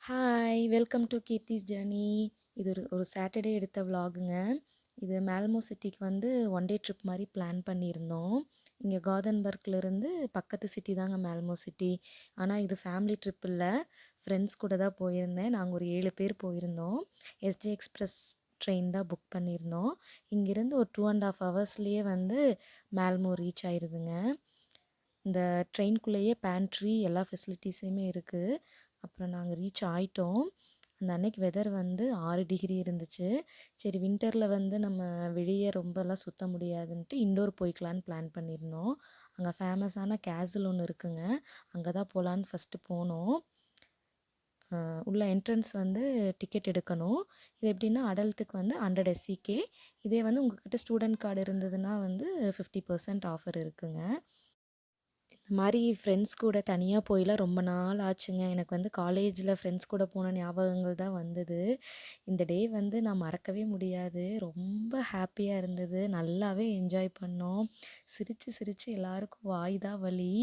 Hi! Welcome to Keerthi's journey. இது ஒரு Saturday எடுத்த விலாகுங்க. இது மேல்மோ சிட்டிக்கு வந்து ஒன் டே ட்ரிப் மாரி பிளான் பண்ணியிருந்தோம். இங்கே காதன்பர்க்லேருந்து பக்கத்து சிட்டி தாங்க மேல்மோ சிட்டி. ஆனால் இது ஃபேமிலி ட்ரிப் இல்ல. ஃப்ரெண்ட்ஸ் கூட தான் போயிருந்தேன். நாங்கள் ஒரு 7 பேர் போயிருந்தோம். எஸ்ஜே எக்ஸ்பிரஸ் ட்ரெயின் தான் புக் பண்ணியிருந்தோம். இங்கேருந்து ஒரு 2½ ஹவர்ஸ்லேயே வந்து மேல்மோ ரீச் ஆயிருதுங்க. இந்த ட்ரெயின்குள்ளேயே பேண்ட்ரி எல்லா ஃபெசிலிட்டிஸுமே இருக்குது. அப்புறம் நாங்கள் ரீச் ஆயிட்டோம். அந்த அன்னைக்கு வெதர் வந்து 6 டிகிரி இருந்துச்சு. சரி வின்டரில் வந்து நம்ம வெளியே ரொம்பலாம் சுத்த முடியாதுன்ட்டு இன்டோர் போய்க்கலான்னு பிளான் பண்ணியிருந்தோம். அங்கே ஃபேமஸான கேசல் ஒன்று இருக்குங்க. அங்கே தான் போகலான்னு ஃபஸ்ட்டு போனோம். உள்ள என்ட்ரன்ஸ் வந்து டிக்கெட் எடுக்கணும். இது எப்படின்னா அடல்ட்டுக்கு வந்து 100 SEK. இதே வந்து உங்ககிட்ட ஸ்டூடெண்ட் கார்டு இருந்ததுன்னா வந்து 50% ஆஃபர் இருக்குங்க. இந்த மாதிரி ஃப்ரெண்ட்ஸ் கூட தனியாக போயெல்லாம் ரொம்ப நாள் ஆச்சுங்க. எனக்கு வந்து காலேஜில் ஃப்ரெண்ட்ஸ் கூட போன ஞாபகங்கள் தான் வந்தது. இந்த டே வந்து நான் மறக்கவே முடியாது. ரொம்ப ஹாப்பியாக இருந்தது. நல்லாவே என்ஜாய் பண்ணோம். சிரித்து சிரித்து எல்லாருக்கும் வாய் தான் வலி.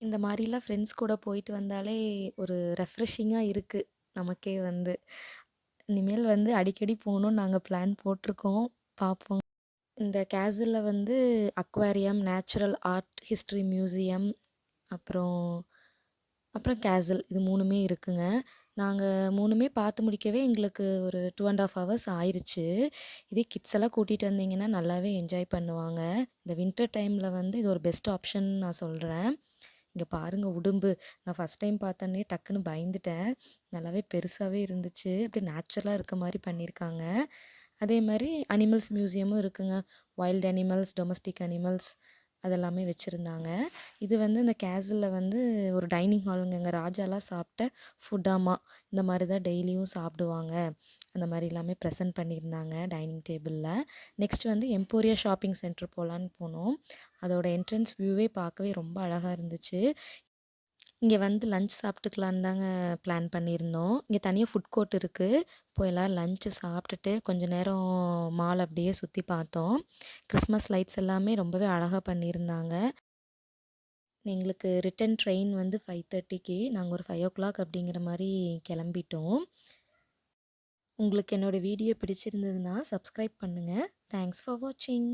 இந்த மாதிரிலாம் ஃப்ரெண்ட்ஸ் கூட போயிட்டு வந்தாலே ஒரு ரெஃப்ரெஷிங்காக இருக்குது நமக்கே வந்து. இனிமேல் வந்து அடிக்கடி போகணுன்னு நாங்கள் பிளான் போட்டிருக்கோம். பார்ப்போம். இந்த கேசலில் வந்து aquarium, natural art history museum, அப்புறம் அப்புறம் கேசல் இது 3மே இருக்குங்க. நாங்கள் 3மே பார்த்து முடிக்கவே எங்களுக்கு ஒரு 2½ ஹவர்ஸ் ஆயிடுச்சு. இதே கிட்ஸ் எல்லாம் கூட்டிகிட்டு வந்தீங்கன்னா நல்லாவே என்ஜாய் பண்ணுவாங்க. இந்த வின்டர் டைமில் வந்து இது ஒரு பெஸ்ட் ஆப்ஷன் நான் சொல்கிறேன். இங்கே பாருங்கள் உடும்பு. நான் ஃபஸ்ட் டைம் பார்த்தோன்னே டக்குன்னு பயந்துட்டேன். நல்லாவே பெருசாகவே இருந்துச்சு. அப்படியே நேச்சுரலாக இருக்க மாதிரி பண்ணியிருக்காங்க. அதே மாதிரி அனிமல்ஸ் மியூசியமும் இருக்குங்க. வைல்ட் அனிமல்ஸ், டொமஸ்டிக் அனிமல்ஸ் அதெல்லாமே வச்சுருந்தாங்க. இது வந்து இந்த கேசலில் வந்து ஒரு டைனிங் ஹாலுங்க. எங்கள் ராஜாலாம் சாப்பிட்ட ஃபுட்டாமா இந்த மாதிரி தான் டெய்லியும் சாப்பிடுவாங்க. அந்த மாதிரி எல்லாமே ப்ரெசென்ட் பண்ணியிருந்தாங்க டைனிங் டேபிளில். நெக்ஸ்ட் வந்து எம்போரியா ஷாப்பிங் சென்டர் போகலான்னு போனோம். அதோட என்ட்ரன்ஸ் வியூவே பார்க்கவே ரொம்ப அழகாக இருந்துச்சு. இங்கே வந்து லஞ்ச் சாப்பிட்டுக்கலான்னு தாங்க பிளான் பண்ணியிருந்தோம். இங்கே தனியாக ஃபுட் கோர்ட் இருக்குது. போய் எல்லோரும் லஞ்சு சாப்பிட்டுட்டு கொஞ்ச நேரம் மால் அப்படியே சுற்றி பார்த்தோம். கிறிஸ்மஸ் லைட்ஸ் எல்லாமே ரொம்பவே அழகாக பண்ணியிருந்தாங்க. எங்களுக்கு ரிட்டன் ட்ரெயின் வந்து 5:30க்கு. நாங்கள் ஒரு 5 o'clock அப்படிங்கிற மாதிரி கிளம்பிட்டோம். உங்களுக்கு என்னோடய வீடியோ பிடிச்சிருந்ததுன்னா சப்ஸ்கிரைப் பண்ணுங்கள். தேங்க்ஸ் ஃபார் வாட்சிங்.